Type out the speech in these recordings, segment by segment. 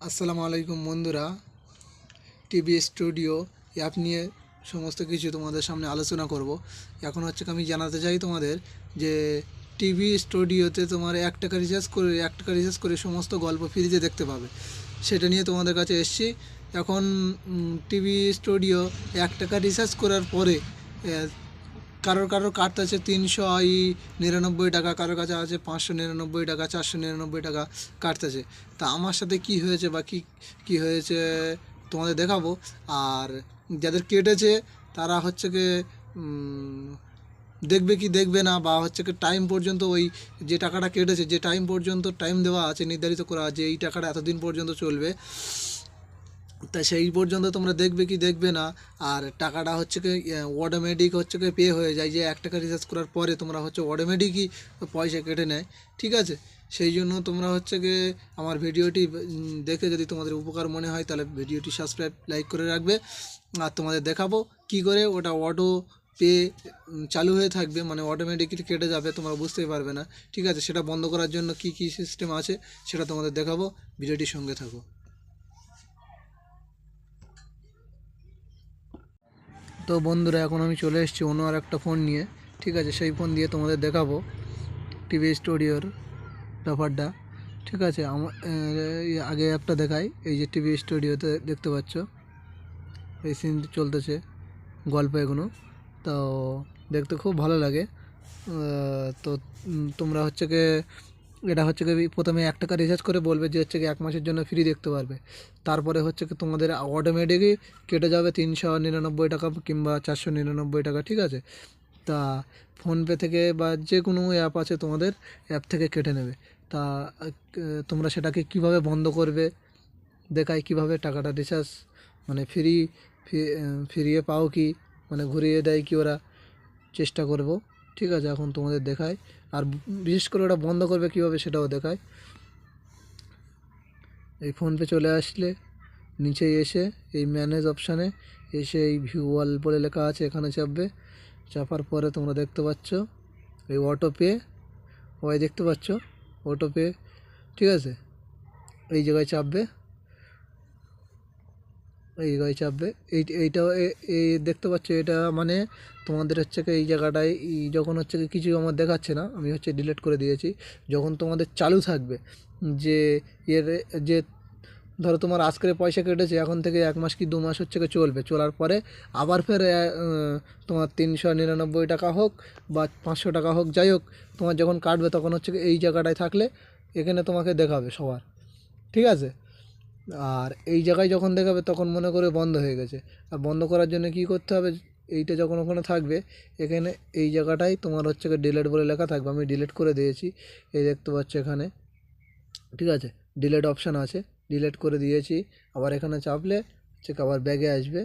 আসসালামু আলাইকুম বন্ধুরা। টিভি স্টুডিও অ্যাপ নিয়ে সমস্ত কিছু তোমাদের সামনে আলোচনা করব। এখন আমি জানাতে চাই তোমাদের যে টিভি স্টুডিওতে তোমার 1 টাকা রিচার্জ করে সমস্ত গল্প ফ্রিতে দেখতে পাবে, সেটা নিয়ে তোমাদের কাছে এসেছি। এখন টিভি স্টুডিও 1 টাকা রিচার্জ করার পরে কারোর কাটতেছে 399 টাকা, কারোর কাছে আছে 599 টাকা, 499 টাকা কাটতেছে। তা আমার সাথে কি হয়েছে বা কি হয়েছে তোমাদের দেখাবো। আর যাদের কেটেছে তারা দেখবে কি দেখবে না, বা টাইম পর্যন্ত ওই যে টাকাটা কেটেছে, যে টাইম পর্যন্ত টাইম দেওয়া আছে, নির্ধারিত করা আছে এই টাকাটা এতদিন পর্যন্ত চলবে, তা সেই পর্যন্ত তোমরা দেখবে কি দেখবে না। আর টাকাটা অটোমেটিক পে হয়ে যায়, যে 1 টাকা রিচার্জ করার পরে তোমরা অটোমেটিকই পয়সা কেটে নেয়। ঠিক আছে, সেই জন্য তোমরা আমার ভিডিওটি দেখে যদি তোমাদের উপকার মনে হয় তাহলে ভিডিওটি সাবস্ক্রাইব লাইক করে রাখবে। আর তোমাদের দেখাবো কি করে ওটা অটো পে চালু হয়ে থাকবে, মানে অটোমেটিকলি কেটে যাবে, তোমরা বুঝতেই পারবে না। ঠিক আছে, সেটা বন্ধ করার জন্য কি সিস্টেম আছে সেটা তোমাদের দেখাবো, ভিডিওটির সঙ্গে থাকো। তো বন্ধুরা, এখন আমি চলে এসেছি অন্য আর একটা ফোন নিয়ে। ঠিক আছে, সেই ফোন দিয়ে তোমাদের দেখাবো টিভি স্টুডিওর ব্যাপারটা। ঠিক আছে, আগে অ্যাপটা দেখাই। এই যে টিভি স্টুডিওতে দেখতে পাচ্ছ এই সিন চলতেছে, গল্প এগুলো। তো দেখতে খুব ভালো লাগে। তো তোমরা এটা প্রথমে 1 টাকা রিচার্জ করে বলবে যে 1 মাসের জন্য ফ্রি দেখতে পারবে। তারপরে তোমাদের অটোমেটিকই কেটে যাবে 399 টাকা কিংবা 499 টাকা। ঠিক আছে, তা ফোনপে থেকে বা যে কোনো অ্যাপ আছে তোমাদের অ্যাপ থেকে কেটে নেবে। তা তোমরা সেটাকে কিভাবে বন্ধ করবে দেখাই, কিভাবে টাকাটা রিচার্জ মানে ফিরিয়ে পাও কি, মানে ঘুরিয়ে দেয় কি ওরা, চেষ্টা করব। ঠিক আছে, এখন তোমাদের দেখায়। আর বিশেষ করে ওটা বন্ধ করবে কীভাবে সেটাও দেখায়। এই ফোনপে চলে আসলে নিচে এসে এই ম্যানেজ অপশানে এসে এই ভিউ অল বলে লেখা আছে, এখানে চাপবে। চাপার পরে তোমরা দেখতে পাচ্ছ এই অটো পে, ওই দেখতে পাচ্ছ অটো পে। ঠিক আছে, এই জায়গায় চাপবে, এই জায়গায় চাপবে। এইটাও এই দেখতে পাচ্ছ, এটা মানে তোমাদের এই জায়গাটায় যখন কিছু আমার দেখাচ্ছে না, আমি ডিলিট করে দিয়েছি। যখন তোমাদের চালু থাকবে যে এর যে ধরো তোমার আজকের পয়সা কেটেছে, এখন থেকে 1 মাস কি 2 মাস চলবে, চলার পরে আবার ফের তোমার 399 টাকা হোক বা 500 টাকা হোক, যাই হোক, তোমার যখন কাটবে তখন এই জায়গাটায় থাকলে এখানে তোমাকে দেখাবে সবার। ঠিক আছে, আর এই জায়গায় যখন দেখাবে তখন মনে করে বন্ধ হয়ে গেছে। আর বন্ধ করার জন্য কি করতে হবে, এইটা যখন ওখানে থাকবে এখানে এই জায়গাটায় তোমার ডিলিট বলে লেখা থাকবে। আমি ডিলিট করে দিয়েছি, এই দেখতে পাচ্ছ এখানে। ঠিক আছে, ডিলিট অপশান আছে, ডিলিট করে দিয়েছি। আবার এখানে চাপলে আবার ব্যাগে আসবে।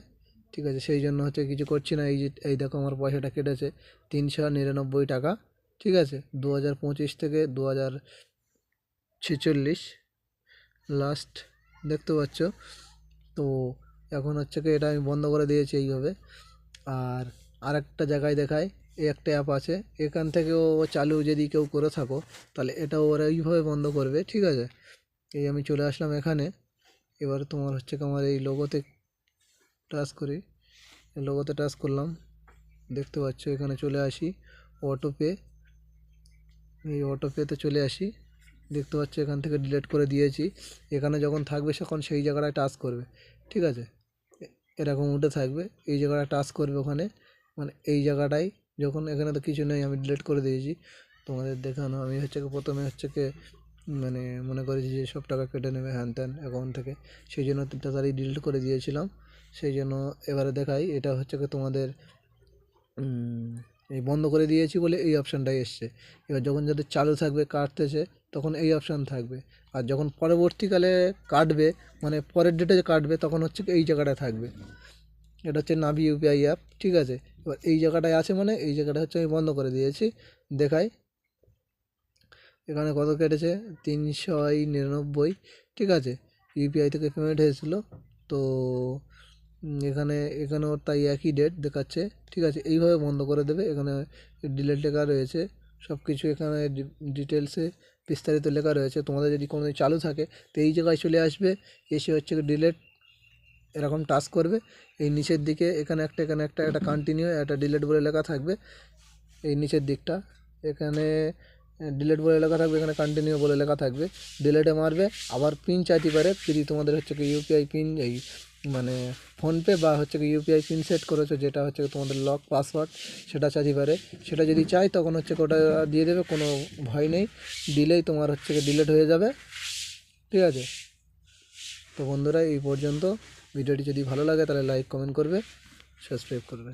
ঠিক আছে, সেই জন্য কিছু করছি না। এই দেখো আমার পয়সাটা কেটেছে 399 টাকা। ঠিক আছে, 2025 থেকে 2046 লাস্ট দেখতে পাচ্ছ। তো এখন এটা আমি বন্ধ করে দিয়েছি এইভাবে। আর আরেকটা জায়গায় দেখায়, এই একটা অ্যাপ আছে, এখান থেকেও চালু যদি কেউ করে থাকো তাহলে এটাও ওরা এইভাবে বন্ধ করবে। ঠিক আছে, এই আমি চলে আসলাম এখানে। এবার তোমার আমার এই লোগোতে টাচ করি, এই লোগোতে টাচ করলাম, দেখতে পাচ্ছ এখানে চলে আসি অটোপে। এই অটোপেতে চলে আসি, দেখতে পাচ্ছ এখান থেকে ডিলিট করে দিয়েছি। এখানে যখন থাকবে তখন সেই জায়গাটায় টাচ করবে। ঠিক আছে, এরকম উঠে থাকবে, এই জায়গাটা টাচ করবে ওখানে, মানে এই জায়গাটায় যখন, এখানে তো কিছু নেই, আমি ডিলিট করে দিয়েছি তোমাদের দেখানো। আমি প্রথমে মানে মনে করেছি যে সব টাকা কেটে নেবে হ্যান ত্যান অ্যাকাউন্ট থেকে, সেই জন্য তাড়াতাড়ি ডিলিট করে দিয়েছিলাম। সেই জন্য এবারে দেখাই, এটা তোমাদের এই বন্ধ করে দিয়েছি বলে এই অপশানটাই এসছে। এবার যখন যাদের চালু থাকবে কাটতেছে তখন এই অপশান থাকবে, আর যখন পরবর্তীকালে কাটবে মানে পরের ডেটে কাটবে তখন এই জায়গাটা থাকবে। এটা নাভি ইউপিআই অ্যাপ। ঠিক আছে, এবার এই জায়গাটায় আছে, মানে এই জায়গাটা আমি বন্ধ করে দিয়েছি। দেখাই এখানে কত কেটেছে, 399। ঠিক আছে, ইউপিআই থেকে পেমেন্ট হয়েছিল। তো এখানেও তাই একই ডেট দেখাচ্ছে। ঠিক আছে, এইভাবে বন্ধ করে দেবে। এখানে ডিলেট লেখা রয়েছে সব কিছু, এখানে ডিটেলসে বিস্তারিত লেখা রয়েছে। তোমাদের যদি কোনো চালু থাকে তো এই জায়গায় চলে আসবে, এসে হচ্ছে ডিলেট এরকম টাচ করবে। এই নিচের দিকে এখানে একটা একটা কন্টিনিউ একটা ডিলেট বলে লেখা থাকবে। এই নিচের দিকটা এখানে ডিলেট বলে লেখা থাকবে, এখানে কন্টিনিউ বলে লেখা থাকবে। ডিলেটে মারবে, আবার পিন চাইতে পারে যদি তোমাদের হচ্ছে কি ইউপিআই পিন এই মানে ফোনপে বা হচ্ছে কি ইউপিআই পিন সেট করেছো, যেটা হচ্ছে তোমাদের লক পাসওয়ার্ড, সেটা চাইতে পারে। সেটা যদি চাই তখন হচ্ছে ওটা দিয়ে দেবে, কোনো ভয় নেই, দিলেই তোমার হচ্ছে কি ডিলেট হয়ে যাবে। ঠিক আছে, তো বন্ধুরা এই পর্যন্ত। ভিডিওটি যদি ভালো লাগে তাহলে লাইক কমেন্ট করবে, সাবস্ক্রাইব করবে।